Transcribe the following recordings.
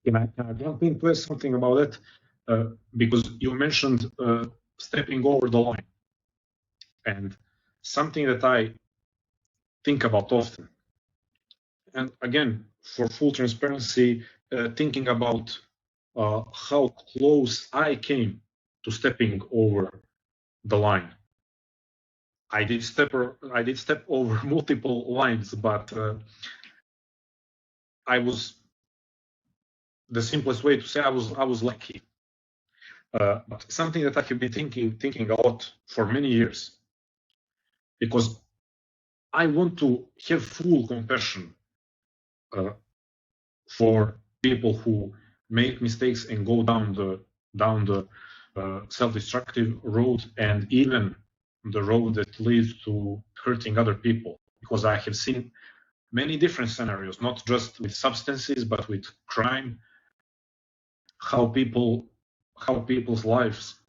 Can I jump in to ask something about that? Because you mentioned stepping over the line, and something that I think about often. And again, for full transparency, thinking about how close I came to stepping over the line. I did step over multiple lines, but the simplest way to say I was lucky. But something that I have been thinking a lot for many years, because I want to have full compassion for people who make mistakes and go down the self-destructive road, and even the road that leads to hurting other people. Because I have seen many different scenarios, not just with substances, but with crime, how people's lives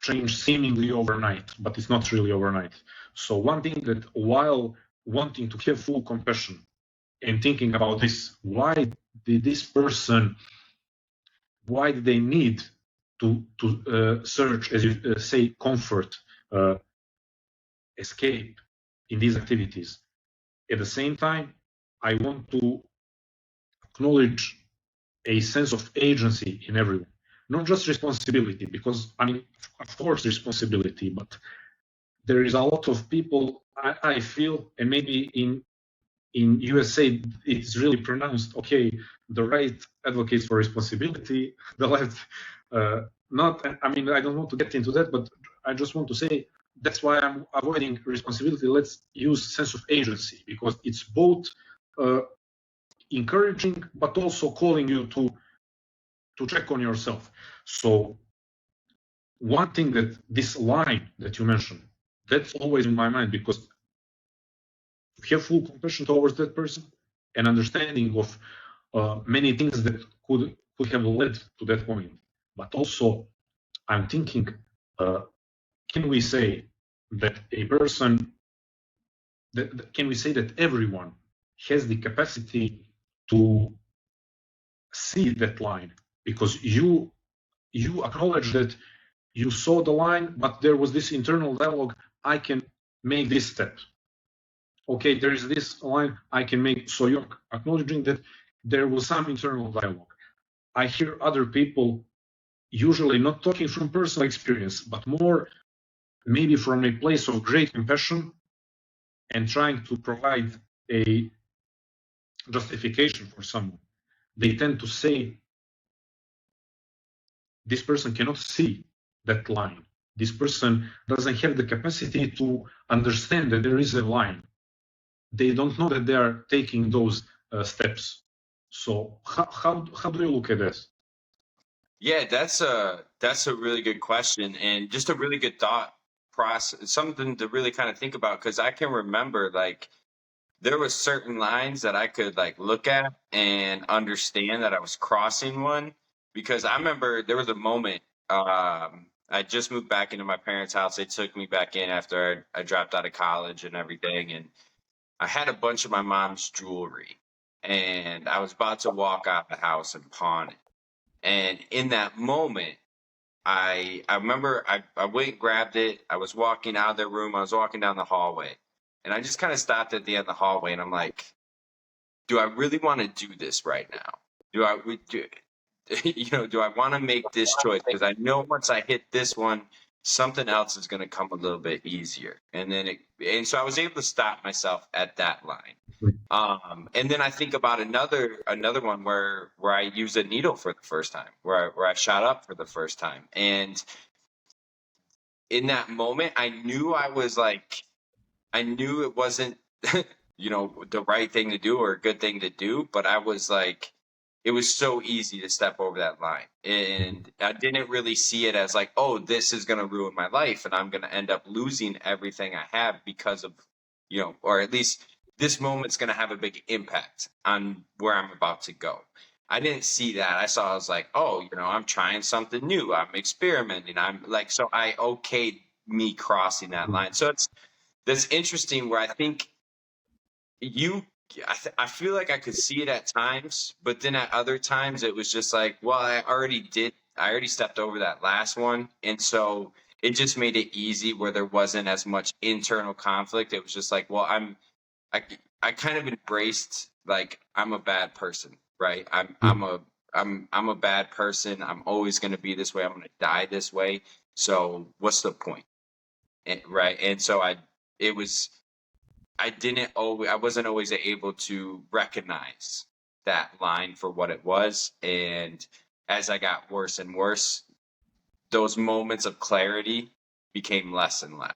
change seemingly overnight, but it's not really overnight. So one thing that, while wanting to have full compassion and thinking about this, why did they need to search, as you say, comfort, escape in these activities? At the same time, I want to acknowledge a sense of agency in everyone, not just responsibility, because I mean, of course, responsibility, but there is a lot of people, I feel, and maybe in USA it's really pronounced. Okay, the right advocates for responsibility, the left not. I mean, I don't want to get into that, but I just want to say that's why I'm avoiding responsibility. Let's use sense of agency, because it's both encouraging but also calling you to check on yourself. So one thing, that this line that you mentioned, that's always in my mind, because to have full compassion towards that person and understanding of many things that could have led to that point. But also, I'm thinking, can we say that everyone has the capacity to see that line? Because you acknowledge that you saw the line, but there was this internal dialogue. I can make this step. Okay, there is this line I can make. So you're acknowledging that there was some internal dialogue. I hear other people usually not talking from personal experience, but more maybe from a place of great compassion and trying to provide a justification for someone. They tend to say, this person cannot see that line. This person doesn't have the capacity to understand that there is a line. They don't know that they are taking those steps. So how do you look at this? Yeah, that's a really good question, and just a really good thought process, something to really kind of think about, because I can remember, like, there was certain lines that I could like look at and understand that I was crossing one, because I remember there was a moment, I just moved back into my parents' house. They took me back in after I dropped out of college and everything, and I had a bunch of my mom's jewelry, and I was about to walk out the house and pawn it. And in that moment, I remember I went and grabbed it. I was walking out of the room. I was walking down the hallway, and I just kind of stopped at the end of the hallway, and I'm like, do I really want to do this right now? Do I want to make this choice? Because I know once I hit this one, something else is going to come a little bit easier. And so I was able to stop myself at that line. And then I think about another one where I used a needle for the first time, where I shot up for the first time. And in that moment, I knew it wasn't, the right thing to do or a good thing to do, but I was like, it was so easy to step over that line. And I didn't really see it as like, oh, this is going to ruin my life and I'm going to end up losing everything I have because of, or at least this moment's going to have a big impact on where I'm about to go. I didn't see that. I was like, oh, I'm trying something new. I'm experimenting. I'm like, so I okayed me crossing that line. So that's interesting, where I think you I feel like I could see it at times, but then at other times it was just like, well, I already stepped over that last one. And so it just made it easy where there wasn't as much internal conflict. It was just like, well, I, I kind of embraced like, I'm a bad person, right? I'm a bad person. I'm always going to be this way. I'm going to die this way. So what's the point? Right. And so it was, I wasn't always able to recognize that line for what it was. And as I got worse and worse, those moments of clarity became less and less.